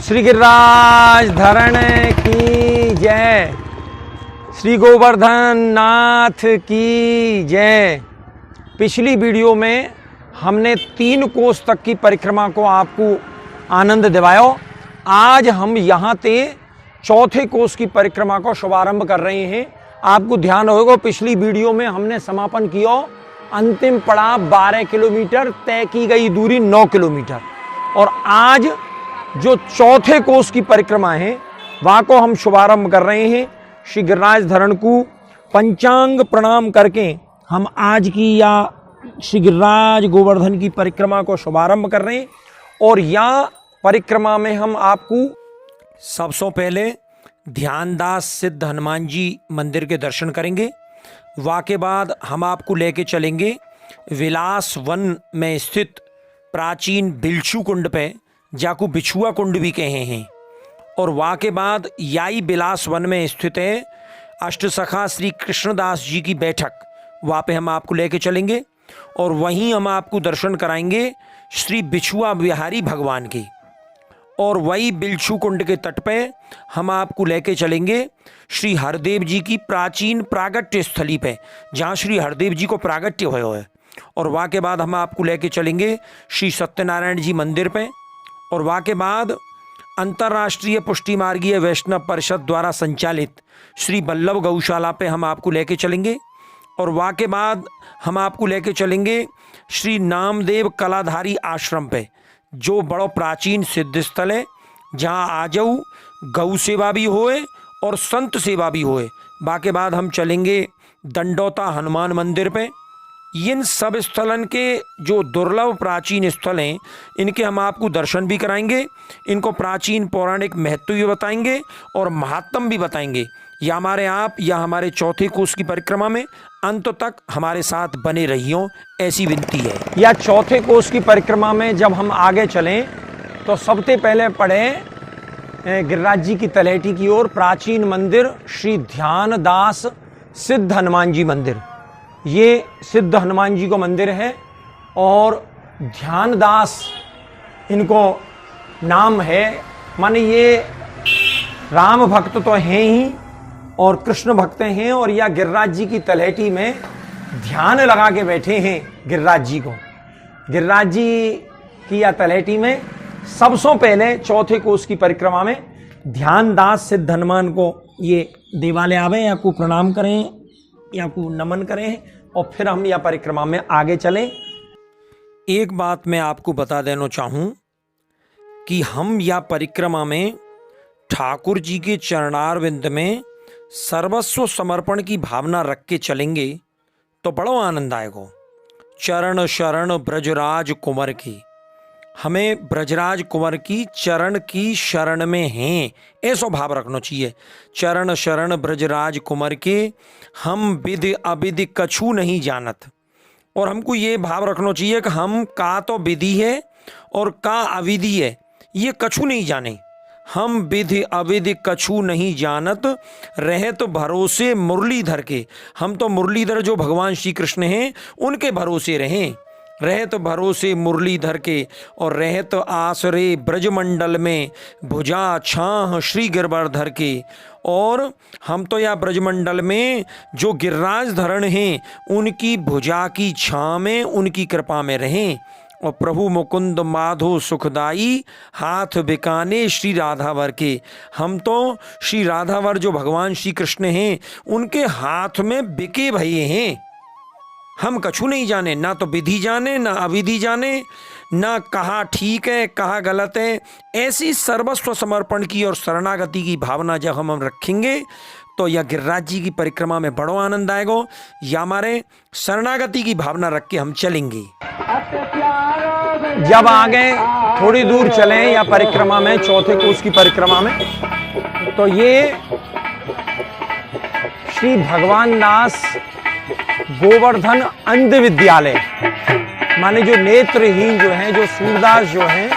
श्री गिरिराज धरण की जय, श्री गोवर्धन नाथ की जय। पिछली वीडियो में हमने 3 कोस तक की परिक्रमा को आपको आनंद दिवाया। आज हम यहाँ से 4थे कोस की परिक्रमा को शुभारंभ कर रहे हैं। आपको ध्यान होगा पिछली वीडियो में हमने समापन किया, अंतिम पड़ाव 12 किलोमीटर, तय की गई दूरी 9 किलोमीटर। और आज जो 4थे कोस की परिक्रमा है वहाँ को हम शुभारंभ कर रहे हैं। श्री गिरिराज धरण को पंचांग प्रणाम करके हम आज की या श्री गिरिराज गोवर्धन की परिक्रमा को शुभारंभ कर रहे हैं। और यह परिक्रमा में हम आपको सबसे पहले ध्यानदास सिद्ध हनुमान जी मंदिर के दर्शन करेंगे। वहाँ के बाद हम आपको लेके चलेंगे विलास वन में स्थित प्राचीन बिलछू कुंड पे, जाको बिछुआ कुंड भी कहे हैं। और वहाँ के बाद याई बिलास वन में स्थित है अष्टसखा श्री कृष्णदास जी की बैठक, वहाँ पे हम आपको लेके चलेंगे। और वहीं हम आपको दर्शन कराएंगे श्री बिछुआ बिहारी भगवान की। और वही बिलछू कुंड के तट पे हम आपको लेके चलेंगे श्री हरदेव जी की प्राचीन प्रागट्य स्थली पे, जहाँ श्री हरदेव जी को प्रागट्य हुआ है। और वहाँ के बाद हम आपको लेके चलेंगे श्री सत्यनारायण जी मंदिर पे। और वहाँ के बाद अंतर्राष्ट्रीय पुष्टि मार्गीय वैष्णव परिषद द्वारा संचालित श्री बल्लभ गौशाला पे हम आपको लेके चलेंगे। और वहाँ के बाद हम आपको लेके चलेंगे श्री नामदेव कलाधारी आश्रम पे, जो बड़ा प्राचीन सिद्ध स्थल है, जहाँ आजऊ गौ सेवा भी होए और संत सेवा भी होए। बाके बाद हम चलेंगे दंडौता हनुमान मंदिर पे। इन सब स्थलन के जो दुर्लभ प्राचीन स्थल हैं, इनके हम आपको दर्शन भी कराएंगे, इनको प्राचीन पौराणिक महत्व भी बताएंगे और महात्म भी बताएंगे। या हमारे 4थे कोस की परिक्रमा में अंत तक हमारे साथ बने रहियो, ऐसी विनती है। या 4थे कोस की परिक्रमा में जब हम आगे चलें तो सबसे पहले पढ़े गिरिराज जी की तलहटी की ओर प्राचीन मंदिर श्री ध्यानदास सिद्ध हनुमान जी मंदिर। ये सिद्ध हनुमान जी को मंदिर है और ध्यानदास इनको नाम है, माने ये राम भक्त तो हैं ही और कृष्ण भक्त हैं। और या गिरिराज जी की तलहटी में ध्यान लगा के बैठे हैं गिरिराज जी को। गिरिराज जी की या तलहटी में सबसे पहले 4थे कोस की परिक्रमा में ध्यानदास सिद्ध हनुमान को ये देवालय आवे, या को प्रणाम करें या को नमन करें, और फिर हम यह परिक्रमा में आगे चलें। एक बात मैं आपको बता देना चाहूँ कि हम यह परिक्रमा में ठाकुर जी के चरणारविंद में सर्वस्व समर्पण की भावना रख के चलेंगे तो बड़ा आनंद आएगा। चरण शरण ब्रजराज कुंवर की, हमें ब्रजराज कुंवर की चरण की शरण में हैं, ऐसा भाव रखना चाहिए। चरण शरण ब्रजराज कुंवर के, हम विधि अविधि कछु नहीं जानत। और हमको ये भाव रखना चाहिए कि हम का तो विधि है और का अविधि है, ये कछु नहीं जाने। हम विधि अविधि कछु नहीं जानत, रहे तो भरोसे मुरलीधर के। हम तो मुरलीधर जो भगवान श्री कृष्ण हैं उनके भरोसे रहें, रहे तो भरोसे मुरलीधर के। और रहे तो आसरे ब्रजमंडल में भुजा छाह श्री गिरवर्धर के। और हम तो या ब्रजमंडल में जो गिरिराज धरण हैं उनकी भुजा की छाँ में, उनकी कृपा में रहें। और प्रभु मुकुंद माधो सुखदाई, हाथ बिकाने श्री राधावर के। हम तो श्री राधावर जो भगवान श्री कृष्ण हैं उनके हाथ में बिके भये हैं। हम कछु नहीं जाने, ना तो विधि जाने ना अविधि जाने, ना कहाँ ठीक है कहाँ गलत है। ऐसी सर्वस्व समर्पण की और शरणागति की भावना जब हम रखेंगे तो यह गिरिराज जी की परिक्रमा में बड़ा आनंद आएगा। या हमारे शरणागति की भावना रख के हम चलेंगे। जब आगे थोड़ी दूर चलें या परिक्रमा में 4थे कोस की परिक्रमा में, तो ये श्री भगवान दास गोवर्धन अंध विद्यालय, माने जो नेत्रहीन जो हैं, जो सूरदास जो हैं,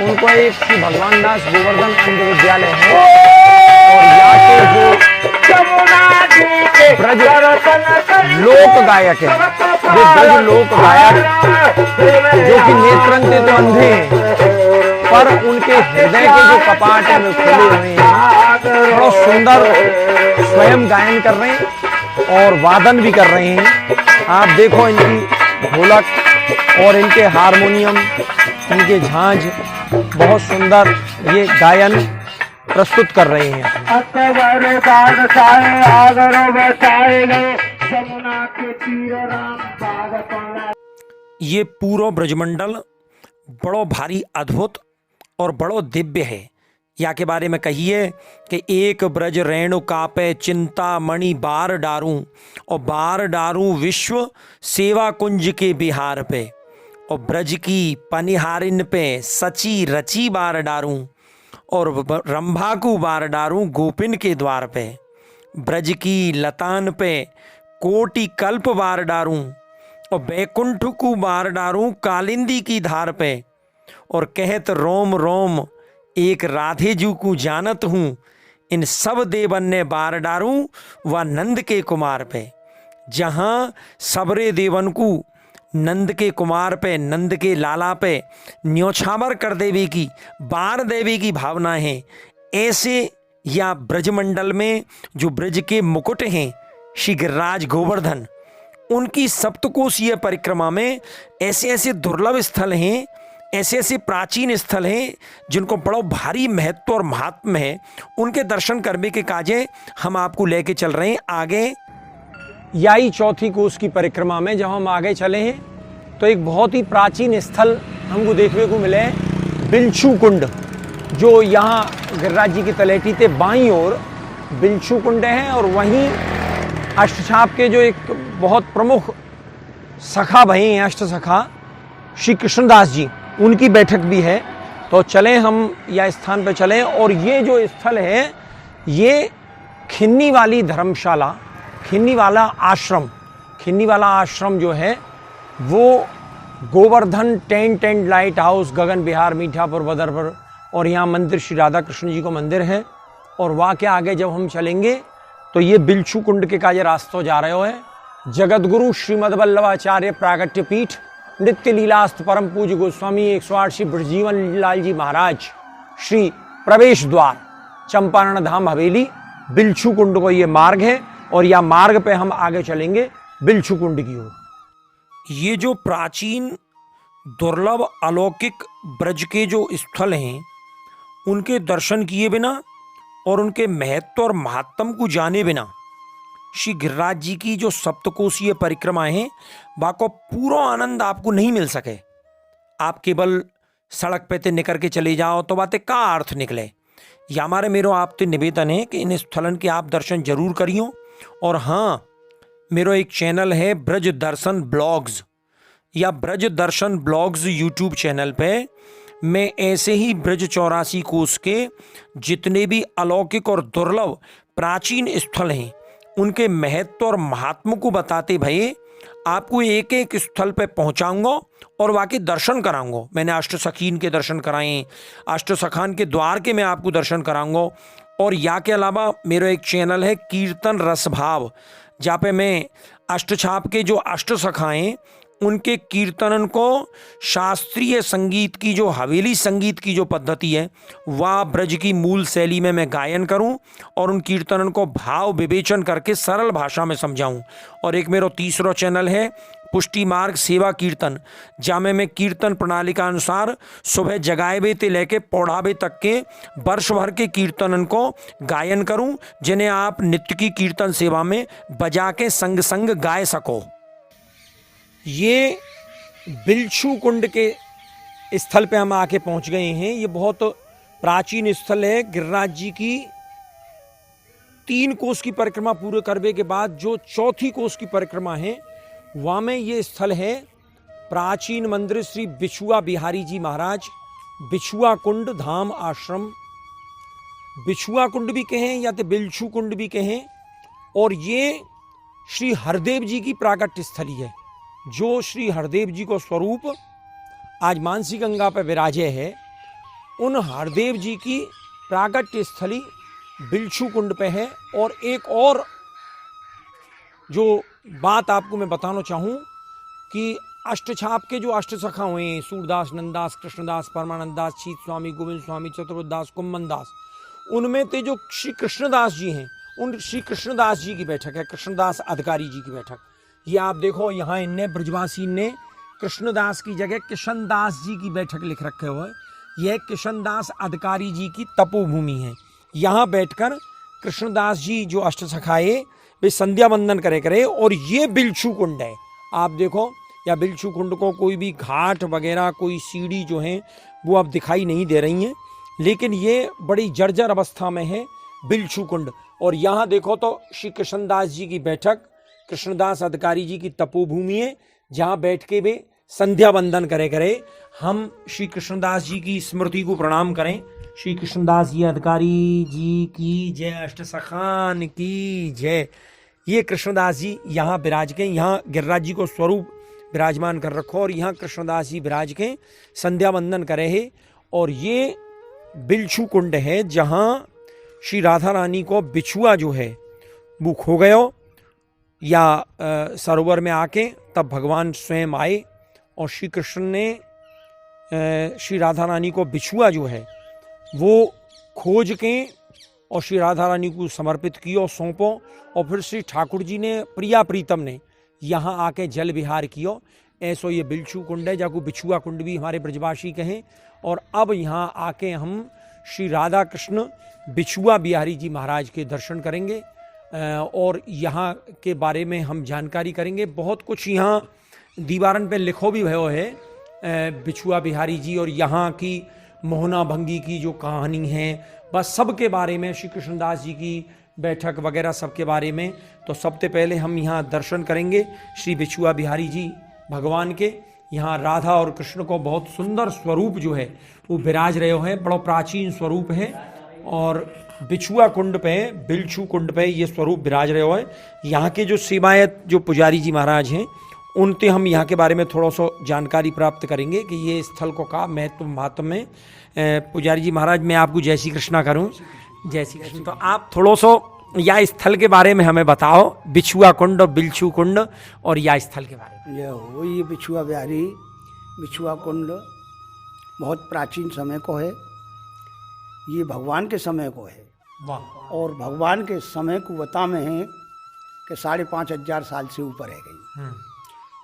उनको एक श्री भगवान दास गोवर्धन अंध विद्यालय है। और यहाँ के जो ब्रज लोक गायक है, वे ब्रज लोक गायक जो कि नेत्रांते तो अंधे हैं पर उनके हृदय के जो कपाट हैं वे खुले हुए हैं। बहुत सुंदर स्वयं गायन कर रहे हैं और वादन भी कर रहे हैं। आप देखो इनकी ढोलक और इनके हारमोनियम, इनके झांझ, बहुत सुंदर ये गायन प्रस्तुत कर रहे हैं। ये पूरा ब्रजमंडल बड़ो भारी अद्भुत और बड़ो दिव्य है। या के बारे में कहिए कि एक ब्रज रेणु कापे चिंता मणि बार डारूं, और बार डारूं विश्व सेवा कुंज के बिहार पे, और ब्रज की पनिहारिन पे सची रची बार डारूं, और रंभाकू बार डारूं गोपिन के द्वार पे, ब्रज की लतान पे कोटि कल्प बार डारूं, और बैकुंठ को बार डारूं कालिंदी की धार पे, और कहत रोम रोम एक राधे जू को जानत हूँ, इन सब देवन ने बार डारूं व नंद के कुमार पे। जहाँ सबरे देवन को नंद के कुमार पे, नंद के लाला पे न्योछावर कर देवी की, बार देवी की भावना है, ऐसे या ब्रजमंडल में जो ब्रज के मुकुट हैं श्री गिरिराज गोवर्धन, उनकी सप्तकोशीय परिक्रमा में ऐसे ऐसे दुर्लभ स्थल हैं, ऐसे ऐसे प्राचीन स्थल हैं जिनको बड़ा भारी महत्व और महात्म है। उनके दर्शन करने के काजे हम आपको लेके चल रहे हैं आगे। याई चौथी कोस की परिक्रमा में जब हम आगे चले हैं तो एक बहुत ही प्राचीन स्थल हमको देखने को मिले, बिलछू कुंड, जो यहाँ गिरिराज जी की तलेटी के बाईं ओर बिलछू कुंड है। और वहीं अष्टछाप के जो एक बहुत प्रमुख सखा भाई हैं, अष्ट सखा श्री कृष्णदास जी, उनकी बैठक भी है। तो चलें हम या स्थान पर चलें। और ये जो स्थल है ये खिन्नी वाली धर्मशाला, खिन्नी वाला आश्रम जो है वो Govardhan tent and light house, Gagan Vihar, Mithapur, Badarpur, और यहाँ मंदिर श्री राधा कृष्ण जी का मंदिर है। और वहाँ के आगे जब हम चलेंगे तो ये बिलछू कुंड के काजे रास्तों जा रहे हो है। जगतगुरु श्रीमद वल्लभाचार्य प्रागट्य पीठ नित्य लीलास्त परम पूज्य गोस्वामी 108 श्री ब्रजजीवन लाल जी महाराज श्री प्रवेश द्वार चंपारण धाम हवेली, बिलछू कुंड को ये मार्ग है। और यह मार्ग पे हम आगे चलेंगे बिलछू कुंड की ओर। ये जो प्राचीन दुर्लभ अलौकिक ब्रज के जो स्थल हैं उनके दर्शन किए बिना और उनके महत्व और महात्म को जाने बिना श्री गिरिराज जी की जो सप्तकोशीय परिक्रमा है बाको पूरा आनंद आपको नहीं मिल सके। आप केवल सड़क पे ते निकल के चले जाओ तो बातें का अर्थ निकले। या हमारे मेरो आपसे निवेदन है कि इन स्थलन के आप दर्शन जरूर करियो। और हाँ, मेरो एक चैनल है ब्रज दर्शन ब्लॉग्स, या ब्रज दर्शन ब्लॉग्स यूट्यूब चैनल पे मैं ऐसे ही ब्रज 84 कोस के जितने भी अलौकिक और दुर्लभ प्राचीन स्थल हैं उनके महत्व और महात्म को बताते भये आपको एक एक स्थल पे पहुंचाऊंगा और वाकई दर्शन कराऊंगा। मैंने अष्ट सखीन के दर्शन कराए, अष्ट सखान के द्वार के मैं आपको दर्शन कराऊंगा। और या के अलावा मेरा एक चैनल है कीर्तन रस भाव, जहाँ पे मैं अष्टछाप के जो अष्ट सखाएं उनके कीर्तन को शास्त्रीय संगीत की जो हवेली संगीत की जो पद्धति है वह ब्रज की मूल शैली में मैं गायन करूं और उन कीर्तन को भाव विवेचन करके सरल भाषा में समझाऊं। और एक मेरा तीसरा चैनल है पुष्टि मार्ग सेवा कीर्तन, जहाँ मैं कीर्तन प्रणाली का अनुसार सुबह जगावे ते लेके पौढ़ावे तक के वर्ष भर के कीर्तन को गायन करूं, जिन्हें आप नित्य की कीर्तन सेवा में बजा के संग संग गाए सको। ये बिलछू कुंड के स्थल पे हम आके पहुंच गए हैं। ये बहुत प्राचीन स्थल है। गिरिराज जी की 3 कोस की परिक्रमा पूरे करने के बाद जो चौथी कोस की परिक्रमा है वहाँ में ये स्थल है प्राचीन मंदिर श्री बिछुआ बिहारी जी महाराज बिछुआ कुंड धाम आश्रम, बिछुआ कुंड भी कहें या तो बिलछू कुंड भी कहें। और ये श्री हरदेव जी की प्राकट्य स्थली है, जो श्री हरदेव जी को स्वरूप आज मानसी गंगा पर विराजे है। उन हरदेव जी की प्राकट्य स्थली बिलछू कुंड पे है। और एक और जो बात आपको मैं बताना चाहूँ कि अष्टछाप के जो अष्टसखा हुए हैं, सूरदास, नंददास, कृष्णदास, परमानंद दास, शीत स्वामी, गोविंद स्वामी, चतुर्दास, कुम्मन दास, उनमें ते जो श्री कृष्णदास जी हैं, उन श्री कृष्णदास जी की बैठक है, कृष्णदास अधिकारी जी की बैठक। ये आप देखो यहाँ इनने ब्रजवासी ने कृष्णदास की जगह किशनदास जी की बैठक लिख रखे हुए। यह किशनदास अधिकारी जी की तपोभूमि है। यहाँ बैठकर कृष्णदास जी जो अष्टसखाए वे संध्या वंदन करे। और ये बिलछू कुंड है, आप देखो, या बिलछू कुंड को कोई भी घाट वगैरह कोई सीढ़ी जो है वो अब दिखाई नहीं दे रही हैं, लेकिन ये बड़ी जर्जर अवस्था में है बिलछू कुंड। और यहाँ देखो तो श्री कृष्णदास जी की बैठक, कृष्णदास अधिकारी जी की तपोभूमि है, जहाँ बैठ के वे संध्या वंदन करे। हम श्री कृष्णदास जी की स्मृति को प्रणाम करें। श्री कृष्णदास जी अधिकारी जी की जय, अष्टसखान की जय। ये कृष्णदास जी यहाँ विराज के, यहाँ गिरिराज जी को स्वरूप विराजमान कर रखो और यहाँ कृष्णदास जी विराज के संध्या वंदन करे है। और ये बिलछू कुंड है जहाँ श्री राधा रानी को बिछुआ जो है वो खो गयो, या सरोवर में आके तब भगवान स्वयं आए और श्री कृष्ण ने श्री राधा रानी को बिछुआ जो है वो खोज के और श्री राधा रानी को समर्पित कियो, सौंपो। और फिर श्री ठाकुर जी ने, प्रिया प्रीतम ने यहाँ आके जल विहार कियो। ऐसो ये बिलछू कुंड है, जाको बिछुआ कुंड भी हमारे ब्रजवासी कहें। और अब यहाँ आके हम श्री राधा कृष्ण बिछुआ बिहारी जी महाराज के दर्शन करेंगे और यहाँ के बारे में हम जानकारी करेंगे। बहुत कुछ यहाँ दीवारन पे लिखो भी भयो है बिछुआ बिहारी जी और यहाँ की मोहना भंगी की जो कहानी है, बस सब के बारे में, श्री कृष्णदास जी की बैठक वगैरह सब के बारे में। तो सबसे पहले हम यहाँ दर्शन करेंगे श्री बिछुआ बिहारी जी भगवान के। यहाँ राधा और कृष्ण को बहुत सुंदर स्वरूप जो है वो विराज रहे हैं, बड़ा प्राचीन स्वरूप है। और बिछुआ कुंड पे, बिलछू कुंड पे ये स्वरूप विराज रहे हैं। यहाँ के जो सेवायत जो पुजारी जी महाराज हैं उनसे हम यहाँ के बारे में थोड़ा सा जानकारी प्राप्त करेंगे कि ये स्थल को का महत्व महात्म में। पुजारी जी महाराज, मैं आपको जय श्री कृष्णा करूँ। जय श्री कृष्ण। तो आप थोड़ा सा या स्थल के बारे में हमें बताओ, बिछुआ कुंड और बिलछू कुंड और या स्थल के बारे में। ये बिछुआ बिहारी बिछुआ कुंड बहुत प्राचीन समय को है, ये भगवान के समय को है। वाह। और भगवान के समय को बता में है कि 5,500 साल से ऊपर है गई।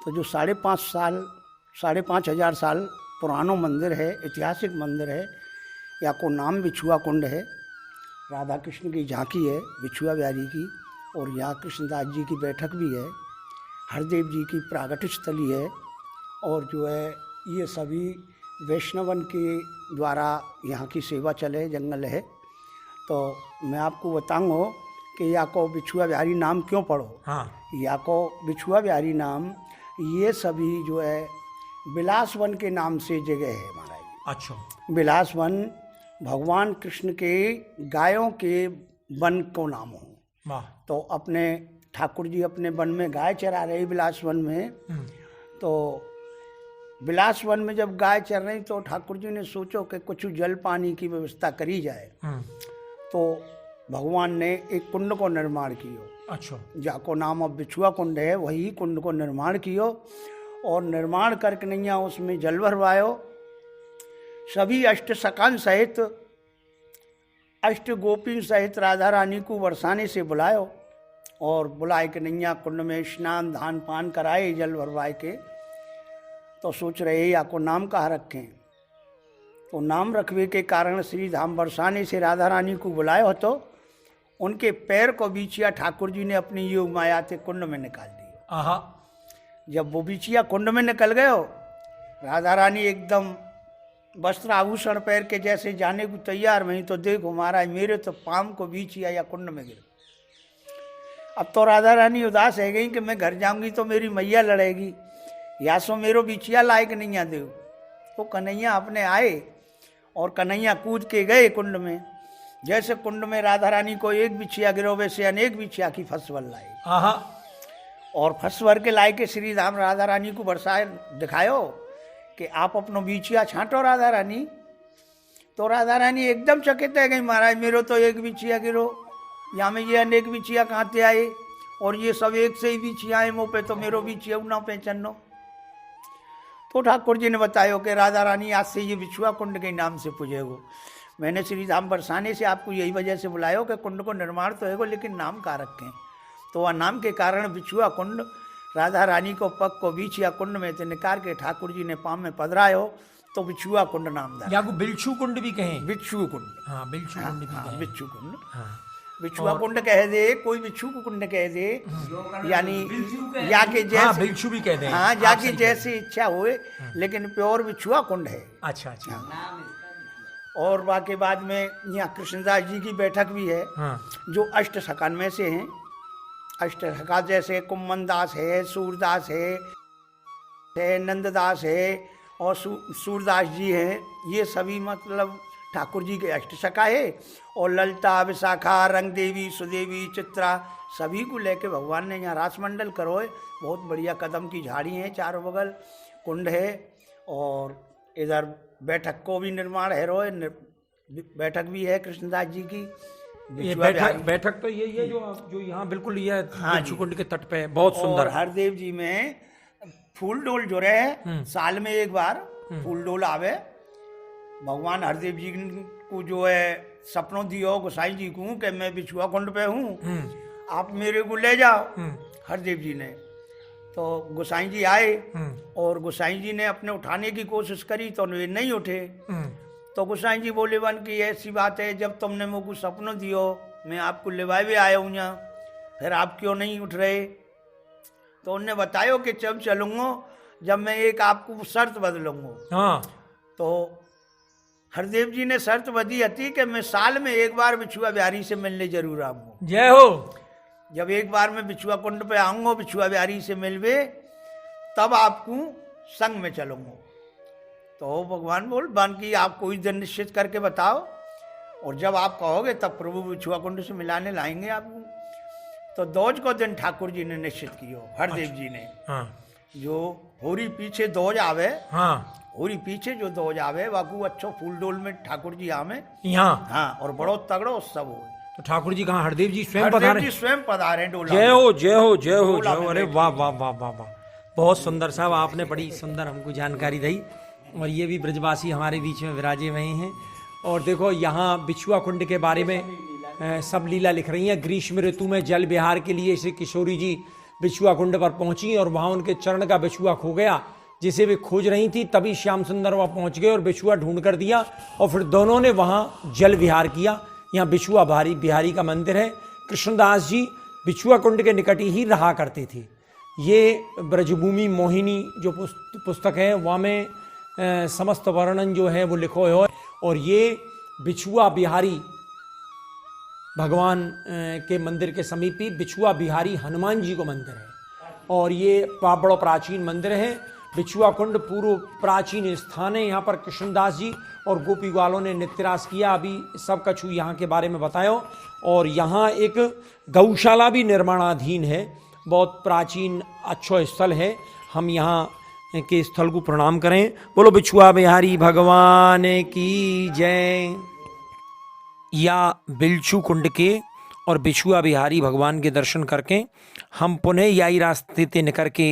तो जो 5,500 साल पुरानो मंदिर है, ऐतिहासिक मंदिर है, या को नाम बिछुआ कुंड है। राधा कृष्ण की झांकी है बिछुआ बिहारी की, और यहाँ कृष्णदास जी की बैठक भी है, हरदेव जी की प्रागट्य स्थली है। और जो है ये सभी वैष्णवन के द्वारा यहाँ की सेवा चले, जंगल है। तो मैं आपको बताऊँगा कि या को बिछुआ बिहारी नाम क्यों पढ़ो। हाँ। या को बिछुआ बिहारी नाम ये सभी जो है बिलासवन के नाम से जगह है महाराज। अच्छा। बिलासवन भगवान कृष्ण के गायों के वन को नाम हो। वाह। तो अपने ठाकुर जी अपने वन में गाय चरा रहे बिलासवन में। तो बिलासवन में जब गाय चर रही तो ठाकुर जी ने सोचो कि कुछ जल पानी की व्यवस्था करी जाए। तो भगवान ने एक कुंड को निर्माण कियो। अच्छा। जाको नाम अब बिछुआ कुंड है, वही कुंड को निर्माण कियो। और निर्माण करके नैया उसमें जल भरवायो। सभी अष्ट सकान सहित, अष्ट गोपी सहित राधा रानी को बरसाने से बुलायो। और बुलाए के नैया कुंड में स्नान धान पान कराए जल भरवाए के। तो सोच रहे या को नाम कहाँ रखें। तो नाम रखवे के कारण श्री धाम बरसाने से राधा रानी को बुलाए हो, तो उनके पैर को बीचिया ठाकुर जी ने अपनी योग माया से कुंड में निकाल दिया। आहा। जब वो बीचिया कुंड में निकल गए हो, राधा रानी एकदम वस्त्र आभूषण पैर के जैसे जाने को तैयार नहीं, तो देखो महाराज मेरे तो पाम को बीचिया या कुंड में गिर। अब तो राधा रानी उदास है गई कि मैं घर जाऊंगी तो मेरी मैया लड़ेगी, या सो मेरो बिछिया लायक नहीं आ देव। तो कन्हैया अपने आए और कन्हैया कूद के गए कुंड में। जैसे कुंड में राधा रानी को एक बिछिया गिरो, वैसे अनेक बिछिया की फसवर लाए। आहा। और फसवर के लाए के श्री राम राधा रानी को बरसाए दिखायो कि आप अपनो बिछिया छांटो राधा रानी। तो राधा रानी एकदम चकित है गई, महाराज मेरो तो एक बिछिया गिरो, यहाँ में ये अनेक बिछिया कहाँ से आए, और ये सब एक से ही बिछिया है मुँह पे, तो मेरो बिछिया ना पहचानो। तो ठाकुर जी ने बतायो कि राधा रानी आज से ये बिछुआ कुंड के नाम से पूजेगो। मैंने श्री धाम बरसाने से आपको यही वजह से बुलायो कि कुंड को निर्माण तो है लेकिन नाम का रखें। तो वह नाम के कारण बिछुआ कुंड राधा रानी को पग को बीच या कुंड में से निकाल के ठाकुर जी ने पाँव में पधरायो तो बिछुआ कुंड नाम था। या को बिच्छू कुंड भी कहें, बिच्छू कुंड, हाँ बिच्छू कुंड भी कहें, बिच्छू कुंड, हाँ बिछुआ कुंड कह दे, कोई बिच्छू को कुंड कह दे, यानी या के जैसे बिच्छू भी कह दे, हाँ या की जैसी इच्छा होए, लेकिन प्योर बिछुआ कुंड है। अच्छा अच्छा। और बाकी बाद में यहाँ कृष्णदास जी की बैठक भी है, जो अष्ट सकान में से हैं। अष्ट सका जैसे कुम्मन दास है, सूरदास है, नंददास है और सूरदास जी हैं। ये सभी मतलब ठाकुर जी के अष्ट सखा है। और ललिता, विशाखा, रंग देवी, सुदेवी, चित्रा सभी को लेके भगवान ने यहाँ रासमंडल करो है। बहुत बढ़िया कदम की झाड़ी है, चारों बगल कुंड है। और इधर बैठक को भी निर्माण है रोए, बैठक भी है कृष्णदास जी की। ये बैठक तो यही है जो यहाँ बिल्कुल ये बिच्छू कुंड के तट पे है, बहुत सुंदर। हरदेव जी में फूल डोल जो रहे साल में एक बार फूल डोल आवे। भगवान हरदेव जी को जो है सपनों दियो गोसाई जी को कि मैं बिछुआ कुंड पे हूँ, आप मेरे को ले जाओ। हरदेव जी ने तो गोसाई जी आए और गोसाई जी ने अपने उठाने की कोशिश करी तो वे नहीं उठे। तो गोसाई जी बोले वन की ऐसी बात है, जब तुमने मुझको सपनों दियो मैं आपको लेवाए भी आया हूँ यहाँ, फिर आप क्यों नहीं उठ रहे? तो उन्होंने बतायो कि जब चलूँगा जब मैं एक आपको शर्त बदलूंगा। हाँ। तो हरदेव जी ने शर्त बदी थी कि मैं साल में एक बार बिछुआ बिहारी से मिलने जरूर आऊँगा। जय हो। जब एक बार मैं बिछुआ कुंड पे आऊँगा, बिछुआ बिहारी से मिलवे, तब आपको संग में चलूँगा। तो भगवान बोल बन की आप कोई दिन निश्चित करके बताओ, और जब आप कहोगे तब प्रभु बिछुआ कुंड से मिलाने लाएंगे आपको। तो दोज को दिन ठाकुर जी ने निश्चित कियो, हरदेव जी ने। हाँ। जो होरी पीछे दोज आवे, हाँ, होरी पीछे जो दोज आवे वाकू अच्छो फूल डोल में ठाकुर जी आवे यहाँ, हाँ, और बड़ो तगड़ो सब हो। तो ठाकुर जी कहाँ? हरदेव जी स्वयं पधारे? जी स्वयं पधारे डोला। जय हो जय हो जय हो जय हो। अरे वाह वाह वाह वाह वाह, बहुत सुंदर साहब, आपने बड़ी सुंदर हमको जानकारी दी। और ये भी ब्रजवासी हमारे बीच में विराजे हुए हैं। और देखो यहाँ बिछुआ कुंड के बारे में सब लीला लिख रही हैं। ग्रीष्म ऋतु में जल विहार के लिए श्री किशोरी जी बिछुआ कुंड पर पहुंची और वहाँ उनके चरण का बिछुआ खो गया, जिसे वे खोज रही थी। तभी श्याम सुंदर वहाँ पहुँच गए और बिछुआ ढूंढ कर दिया, और फिर दोनों ने वहाँ जल विहार किया। यहाँ बिछुआ बिहारी का मंदिर है। कृष्णदास जी बिछुआ कुंड के निकट ही रहा करते थे। ये ब्रजभूमि मोहिनी जो पुस्तक है वहाँ में समस्त वर्णन जो है वो लिखो है। और ये बिछुआ बिहारी भगवान के मंदिर के समीप ही बिछुआ बिहारी हनुमान जी को मंदिर है। और ये बड़ा प्राचीन मंदिर है। बिछुआ कुंड पूर्व प्राचीन स्थान है। यहाँ पर कृष्णदास जी और गोपी ग्वालों ने नित्यरास किया। अभी सब कछु यहाँ के बारे में बतायो। और यहाँ एक गौशाला भी निर्माणाधीन है। बहुत प्राचीन अच्छा स्थल है। हम यहाँ के स्थल को प्रणाम करें। बोलो बिछुआ बिहारी भगवान की जय। या बिलछू कुंड के और बिछुआ बिहारी भगवान के दर्शन करके हम पुनः यही रास्ते ते निकल के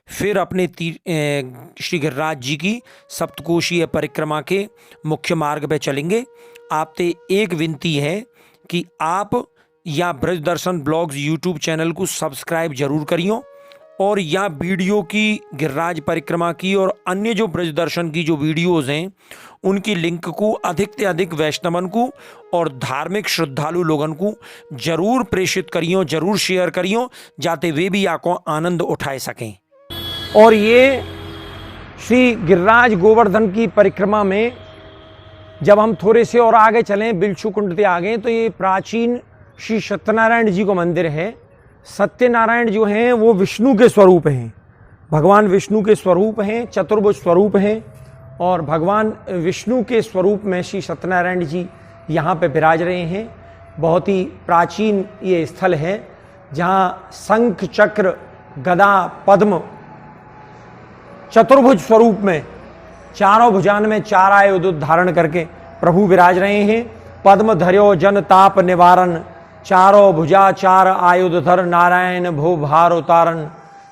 फिर अपने श्री गिरिराज जी की सप्तकोशीय परिक्रमा के मुख्य मार्ग पे चलेंगे। आपसे एक विनती है कि आप या ब्रज दर्शन ब्लॉग्स यूट्यूब चैनल को सब्सक्राइब जरूर करियो, और या वीडियो की गिरिराज परिक्रमा की और अन्य जो ब्रज दर्शन की जो वीडियोज़ हैं उनकी लिंक को अधिक से अधिक वैष्णवन को और धार्मिक श्रद्धालु लोगन को जरूर प्रेषित करियो, जरूर शेयर करियो, जाते वे भी आपको आनंद उठाए सकें। और ये श्री गिरिराज गोवर्धन की परिक्रमा में जब हम थोड़े से और आगे चलें, बिलछू कुंड से आगे, तो ये प्राचीन श्री सत्यनारायण जी को मंदिर है। सत्यनारायण जो हैं वो विष्णु के स्वरूप हैं, भगवान विष्णु के स्वरूप हैं, चतुर्भुज स्वरूप हैं। और भगवान विष्णु के स्वरूप में श्री सत्यनारायण जी यहाँ पे विराज रहे हैं। बहुत ही प्राचीन ये स्थल है जहाँ शंख चक्र गदा पद्म चतुर्भुज स्वरूप में चारों भुजान में चार आयुध धारण करके प्रभु विराज रहे हैं। पद्म धर्यो जन ताप निवारण, चारों भुजा चार आयुध धर, नारायण भो भार उतारण।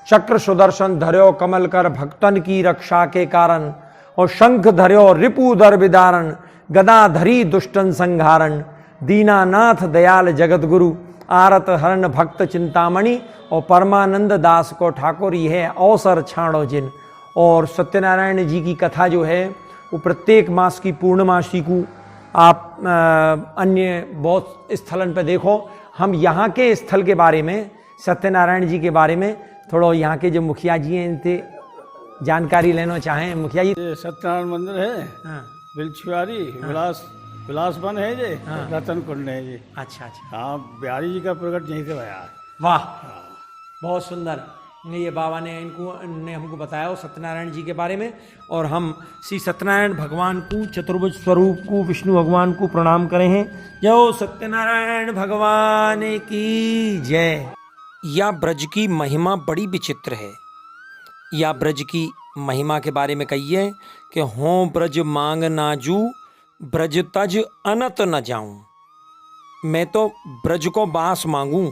चक्र सुदर्शन धर्यो कमल कर भक्तन की रक्षा के कारण, और शंख धर्यो रिपु दर विदारण, गदा धरी दुष्टन संहारण, दीनानाथ दयाल जगत गुरु, आरत हरण भक्त चिंतामणि, और परमानंद दास को ठाकुर यह अवसर छाड़ो जिन। और सत्यनारायण जी की कथा जो है वो प्रत्येक मास की पूर्णमासी को आप अन्य बहुत स्थलन पर देखो। हम यहाँ के स्थल के बारे में, सत्यनारायण जी के बारे में थोड़ा यहाँ के जो मुखिया जी हैं इनसे जानकारी लेना चाहें। मुखिया जी, सत्यनारायण मंदिर है, हाँ बिलछुआरी, विलास वन है जी, रतन कुंड है जी। अच्छा, हाँ, बिहारी जी का प्रकट यहीं से हुआ है। वाह, बहुत सुंदर। ये बाबा ने ने हमको बताया सत्यनारायण जी के बारे में, और हम श्री सत्यनारायण भगवान को, चतुर्भुज स्वरूप को, विष्णु भगवान को प्रणाम करें हैं। जय सत्यनारायण भगवान की जय। या ब्रज की महिमा बड़ी विचित्र है। या ब्रज की महिमा के बारे में कहिए कि हों ब्रज मांग नाजू, ब्रज तज अनत न जाऊं। मैं तो ब्रज को बास मांगूं,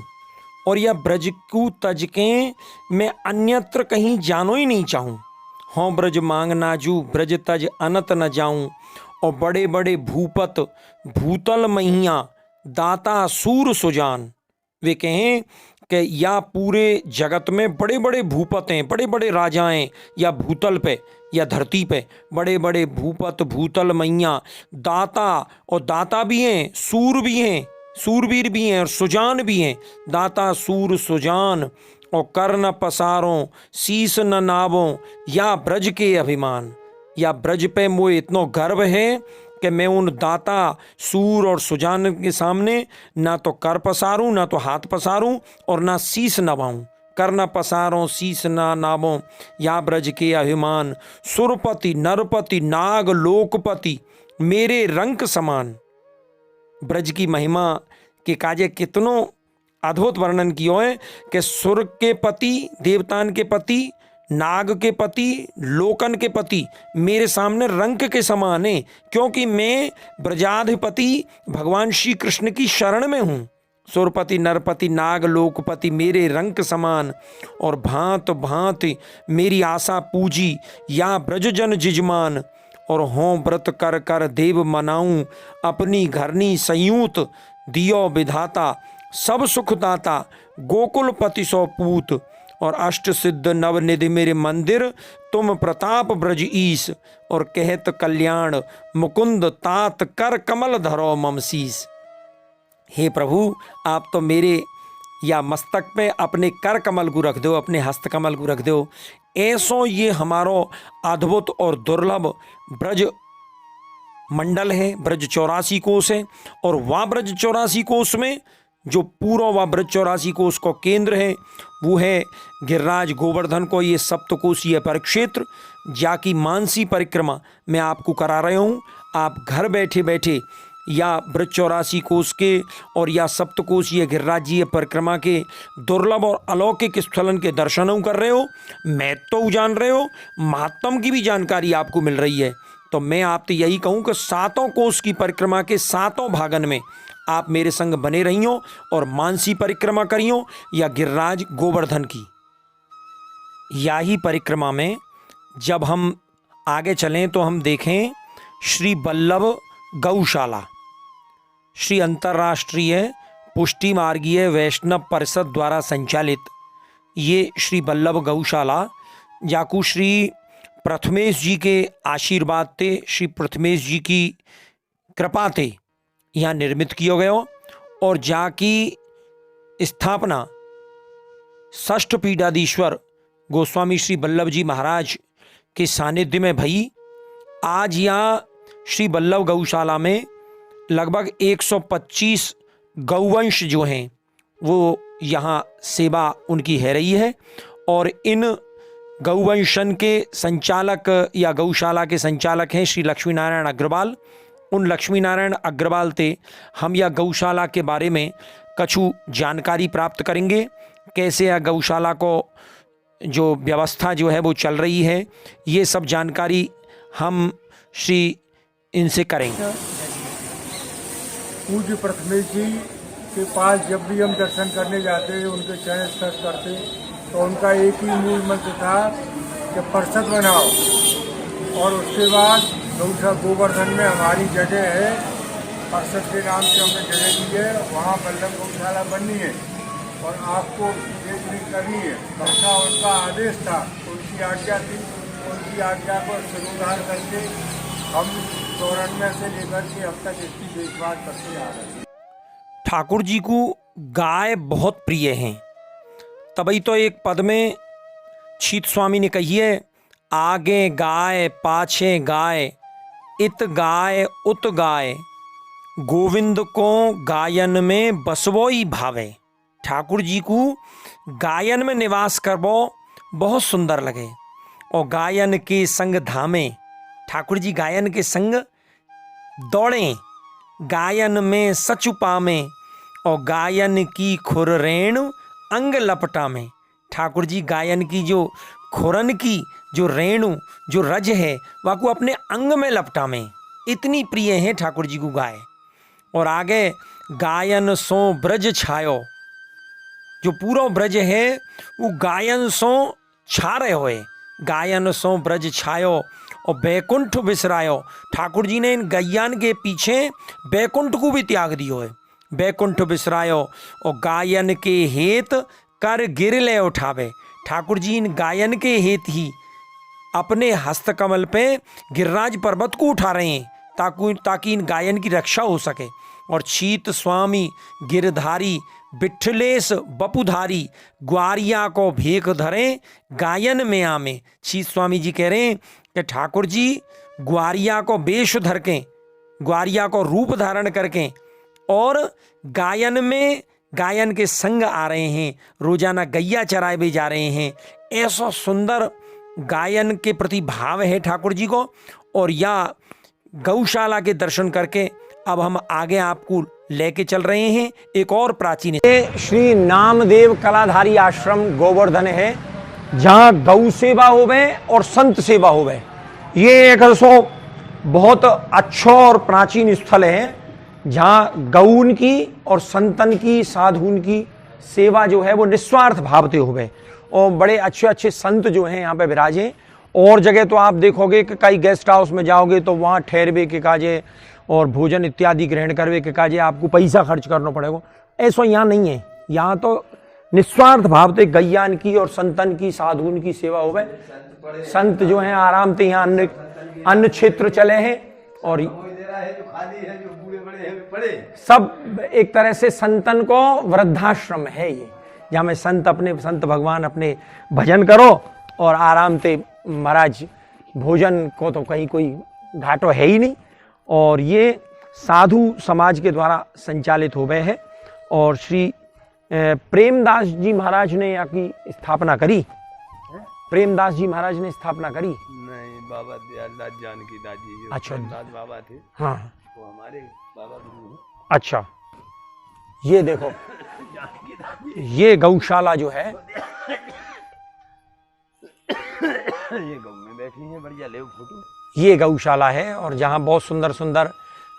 और यह ब्रज को तज के मैं अन्यत्र कहीं जानो ही नहीं चाहूं। हों ब्रज मांग नाजू, ब्रज तज अनत न जाऊं। और बड़े बड़े भूपत भूतल महिया, दाता सूर सुजान। वे कहें कि या पूरे जगत में बड़े बड़े भूपत हैं, बड़े बड़े राजाएं, या भूतल पे या धरती पे बड़े बड़े भूपत भूतल मैया, दाता, और दाता भी हैं, सूर भी हैं, सूरवीर भी हैं, और सुजान भी हैं। दाता सूर सुजान, और कर्ण पसारों, शीस न नावों, या ब्रज के अभिमान। या ब्रज पे मोए इतना गर्व है कि मैं उन दाता सूर और सुजान के सामने ना तो कर पसारूं, ना तो हाथ पसारूं, और ना शीस नवाऊं। कर न पसारों शीस ना नावों, या ब्रज के अभिमान। सुरपति नरपति नाग लोकपति, मेरे रंक समान। ब्रज की महिमा के काजे कितनों अद्भुत वर्णन कियो है कि सुर के पति, देवतान के पति, नाग के पति, लोकन के पति मेरे सामने रंक के समान है, क्योंकि मैं ब्रजाधिपति भगवान श्री कृष्ण की शरण में हूँ। सुरपति नरपति नाग लोकपति मेरे रंक समान, और भांत भांत मेरी आशा पूजी, या ब्रज जन जिजमान। और हों व्रत कर कर देव मनाऊं, अपनी घरनी संयूत, दियो विधाता सब सुखदाता, गोकुलपति सौ पूत। और अष्ट सिद्ध नवनिधि मेरे मंदिर, तुम प्रताप ब्रज ईस। और कहत कल्याण मुकुंद तात, कर कमल धरो मम शीस। हे प्रभु, आप तो मेरे या मस्तक पे अपने कर कमल को रख दो, अपने हस्त कमल को रख दो। ऐसो ये हमारो अद्भुत और दुर्लभ ब्रज मंडल है, ब्रज 84 कोष है। और वह ब्रज 84 कोष में जो पूरा वह ब्रज 84 कोष को केंद्र है वो है गिरिराज गोवर्धन को ये सप्तकोशीय परिक्षेत्र, जाकी मानसी परिक्रमा मैं आपको करा रहा हूँ। आप घर बैठे बैठे या ब्रज 84 कोष के और या सप्तकोशीय गिरिराजीय परिक्रमा के दुर्लभ और अलौकिक स्थलन के दर्शनों कर रहे हो, महत्व जान रहे हो, महात्म की भी जानकारी आपको मिल रही है। तो मैं आपसे यही कहूँ कि 7 कोष की परिक्रमा के 7 भागन में आप मेरे संग बने रहियो और मानसी परिक्रमा करियो या गिरिराज गोवर्धन की। यही परिक्रमा में जब हम आगे चलें तो हम देखें श्री बल्लभ गौशाला, श्री अंतर्राष्ट्रीय पुष्टि मार्गीय वैष्णव परिषद द्वारा संचालित ये श्री बल्लभ गौशाला, जाकू श्री प्रथमेश जी के आशीर्वाद थे, श्री प्रथमेश जी की कृपा थे यहाँ निर्मित किया गया। और जाकी स्थापना षष्ठ पीठाधीश्वर गोस्वामी श्री बल्लभ जी महाराज के सानिध्य में भई। आज यहाँ श्री बल्लभ गौशाला में लगभग 125 गौवंश जो हैं वो यहाँ सेवा उनकी है रही है। और इन गौवंशन के संचालक या गौशाला के संचालक हैं श्री लक्ष्मी नारायण अग्रवाल। उन लक्ष्मी नारायण अग्रवाल से हम यह गौशाला के बारे में कछु जानकारी प्राप्त करेंगे, कैसे यह गौशाला को जो व्यवस्था जो है वो चल रही है, ये सब जानकारी हम श्री इनसे करेंगे। पूज्य प्रथमेश जी के पास जब भी हम दर्शन करने जाते हैं, उनके चरण स्पर्श करते, तो उनका एक ही मूल मंत्र था कि पार्षद बनाओ, और उसके बाद गौशाला गोवर्धन में हमारी जगह है, पार्षद के नाम से हमने जगह ली है, वहाँ बल्लभ गौशाला बननी है और आपको देखरेख करनी है। ऐसा उनका आदेश था, उनकी आज्ञा थी, उनकी आज्ञा को सिरोधार करके हम 94 से लेकर के अब तक इसकी देखभाल करते आ रहे हैं। ठाकुर जी को गाय बहुत प्रिय हैं, तभी तो एक पद में छीत स्वामी ने कही है, आगे गाय पाछे गाय, इत गाय उत गाय, गोविंद को गायन में बसवोई भावे। ठाकुर जी को गायन में निवास करबो बहुत सुंदर लगे, और गायन के संग धामे। ठाकुर जी गायन के संग दौड़ें, गायन में सचुपा में, और गायन की खुर रेणु अंग लपटा में। ठाकुर जी गायन की जो खुरन की जो रेणु जो रज है वह को अपने अंग में लपटा में, इतनी प्रिय है ठाकुर जी को गाय। और आगे गायन सो ब्रज छायो, जो पूरा ब्रज है वो गायन सो छा रहे होए, गायन सो ब्रज छायो और बैकुंठ बिसरायो। ठाकुर जी ने इन गैयान के पीछे बैकुंठ को भी त्याग दियो है, बैकुंठ बिसरायो और गायन के हेत कर गिर ले उठावे। ठाकुर जी इन गायन के हेत ही अपने हस्तकमल पे गिरिराज पर्वत को उठा रहे हैं ताकि इन गायन की रक्षा हो सके। और छीत स्वामी गिरधारी बिठलेस बपुधारी, ग्वारिया को भेख धरे गायन में आमे। छीत स्वामी जी कह रहे हैं कि ठाकुर जी ग्वारिया को वेश धर के, ग्वारिया को रूप धारण करके और गायन में गायन के संग आ रहे हैं, रोजाना गैया चराए भी जा रहे हैं। ऐसा सुंदर गायन के प्रति भाव है ठाकुर जी को। और या गौशाला के दर्शन करके अब हम आगे आपको लेके चल रहे हैं एक और प्राचीन, श्री नामदेव कलाधारी आश्रम गोवर्धन है, जहाँ गौ सेवा होवे और संत सेवा होवे। ये एक बहुत अच्छा और प्राचीन स्थल है जहाँ गौन की और संतन की साधुन की सेवा जो है वो निस्वार्थ भावते हुए, और बड़े अच्छे अच्छे संत जो हैं यहाँ पे विराजे। और जगह तो आप देखोगे कि कई गेस्ट हाउस में जाओगे तो वहाँ ठहरवे के काजे और भोजन इत्यादि ग्रहण करवे के काजे आपको पैसा खर्च करना पड़ेगा। ऐसा यहाँ नहीं है, यहाँ तो निस्वार्थ भावते गैयान की और संतन की साधुन की सेवा होवे। संत जो हैं आराम से यहाँ अन्न क्षेत्र चले हैं और सब एक तरह से संतन को वृद्धाश्रम है ये, जहाँ में संत भगवान अपने भजन करो और आराम से महाराज भोजन को तो कहीं कोई घाटो है ही नहीं। और ये साधु समाज के द्वारा संचालित हो गए हैं। और श्री प्रेमदास जी महाराज ने यहाँ की स्थापना करी। प्रेमदास जी महाराज ने स्थापना करी? नहीं, बाबा दयालदास जानकी दास जी जो अच्छा प्रेमदास बाबा थे, हाँ वो हमारे बाबा गुरु हैं। अच्छा, ये देखो ये गौशाला जो है ये गौ में बैठी हैं, बढ़िया ले फोटो। ये गौशाला है और जहाँ बहुत सुंदर सुंदर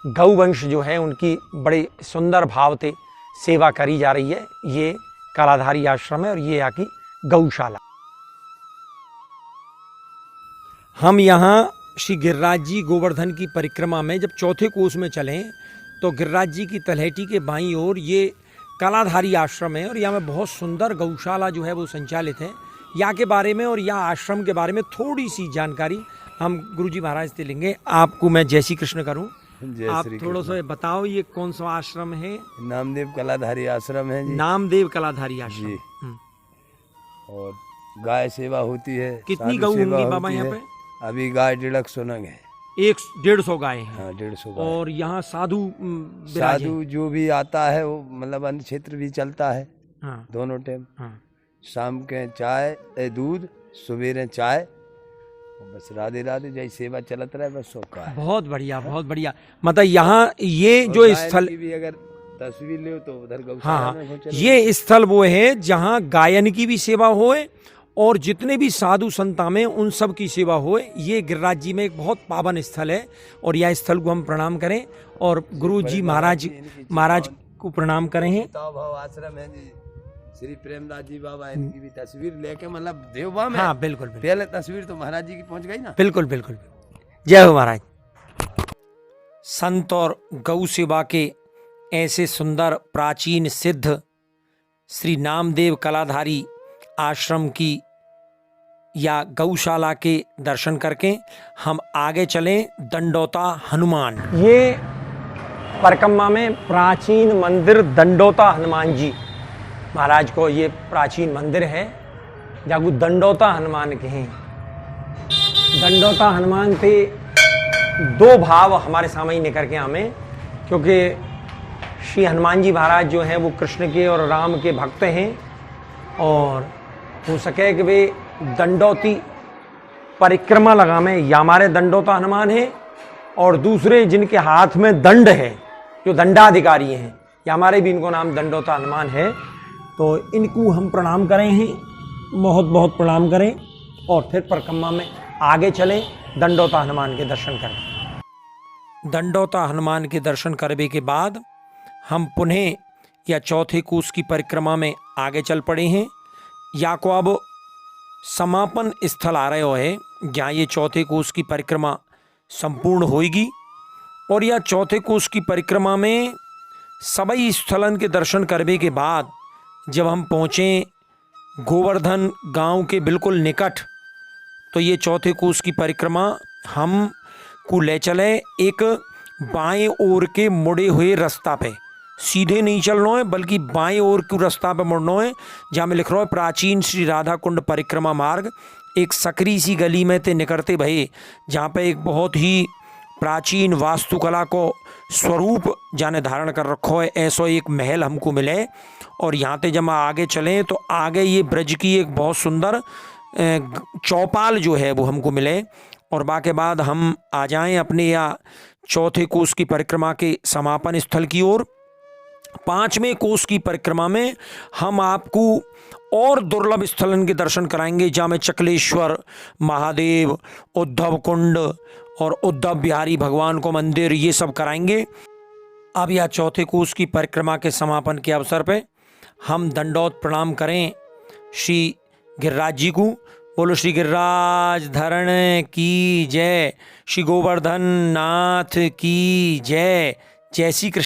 गौवंश जो है उनकी बड़े सुंदर भाव से सेवा करी जा रही है। ये कलाधारी आश्रम है और ये यहाँ की गौशाला। हम यहाँ श्री गिरिराज जी गोवर्धन की परिक्रमा में जब चौथे कोष में चलें तो गिरिराज जी की तलहटी के बाईं ओर ये कलाधारी आश्रम है और यहाँ में बहुत सुंदर गौशाला जो है वो संचालित है। यहाँ के बारे में और यहाँ आश्रम के बारे में थोड़ी सी जानकारी हम गुरुजी महाराज से लेंगे। आपको मैं जय श्री कृष्ण करूँ, आप थोड़ा सा बताओ ये कौन सा आश्रम है? नामदेव कलाधारी आश्रम है जी। नामदेव कलाधारी आश्रम जी। और गाय सेवा होती है। कितनी गौ होंगी बाबा यहाँ पे? अभी गाय 150 नग है। 150 गाय हैं। हाँ, 150 गाय। और यहाँ साधु जो भी आता है वो मतलब अन्य क्षेत्र भी चलता है। हाँ, दोनों टाइम। हाँ। शाम के चाय दूध, सवेरे चाय, बस राधे राधे जय सेवा चलत रहे बस सबका है। बहुत बढ़िया, बहुत बढ़िया। मतलब यहाँ ये जो स्थल भी अगर तस्वीर ले तो उधर हाँ, ये स्थल वो है जहाँ गायन की भी सेवा होए और जितने भी साधु संता में उन सब की सेवा होए। ये गिरिराज जी में एक बहुत पावन स्थल है और यह स्थल को हम प्रणाम करें और गुरु जी महाराज को प्रणाम करें हैं। भाव आश्रम है जी, श्री प्रेमदास जी बाबा इनकी भी तस्वीर लेके मतलब देवबा में। हाँ बिल्कुल बिल्कुल पहले तस्वीर तो महाराज जी की पहुंच गई ना। बिल्कुल बिल्कुल। जय हो महाराज। संत और गौ सेवा के ऐसे सुंदर प्राचीन सिद्ध श्री नामदेव कलाधारी आश्रम की या गौशाला के दर्शन करके हम आगे चलें दंडोता हनुमान। ये परिक्रमा में प्राचीन मंदिर दंडोता हनुमान जी महाराज को ये प्राचीन मंदिर है जागू दंडोता हनुमान के हैं। दंडोता हनुमान थे दो भाव हमारे सामने निकल के हमें, क्योंकि श्री हनुमान जी महाराज जो हैं वो कृष्ण के और राम के भक्त हैं और हो सके कि वे दंडोती परिक्रमा लगावे या हमारे दंडोता हनुमान हैं, और दूसरे जिनके हाथ में दंड है जो दंडाधिकारी हैं या हमारे भी इनको नाम दंडोता हनुमान है। तो इनको हम प्रणाम करें हैं, बहुत बहुत प्रणाम करें और फिर परिक्रमा में आगे चलें दंडोता हनुमान के दर्शन करें। दंडोता हनुमान के दर्शन करने के बाद हम पुनः या चौथे कोस की परिक्रमा में आगे चल पड़े हैं। या को अब समापन स्थल आ रहे है जहाँ ये चौथे कोस की परिक्रमा संपूर्ण होगी, और यह चौथे कोस की परिक्रमा में सभी स्थलन के दर्शन करने के बाद जब हम पहुँचे गोवर्धन गांव के बिल्कुल निकट, तो ये चौथे कोस की परिक्रमा हम को ले चले एक बाएं ओर के मुड़े हुए रास्ता पे। सीधे नहीं चलना है बल्कि बाएं ओर के रास्ता पे मुड़ना है, जहाँ में लिख रहा है प्राचीन श्री राधा कुंड परिक्रमा मार्ग। एक सकरी सी गली में ते निकलते भये जहाँ पे एक बहुत ही प्राचीन वास्तुकला को स्वरूप जाने धारण कर रखो है, ऐसा एक महल हमको मिले। और यहाँ पे जब हम आगे चलें तो आगे ये ब्रज की एक बहुत सुंदर चौपाल जो है वो हमको मिले, और बाके बाद हम आ जाएं अपने या चौथे कोस की परिक्रमा के समापन स्थल की ओर। पांचवें कोस की परिक्रमा में हम आपको और दुर्लभ स्थलन के दर्शन कराएंगे, जहाँ में चकलेश्वर महादेव, उद्धव कुंड और उद्धव बिहारी भगवान को मंदिर ये सब कराएंगे। अब यह चौथे कोस की परिक्रमा के समापन के अवसर पे हम दंडौत प्रणाम करें श्री गिरिराज जी को। बोलो श्री गिरिराज धरण की जय, श्री गोवर्धन नाथ की जय। जय श्री कृष्ण।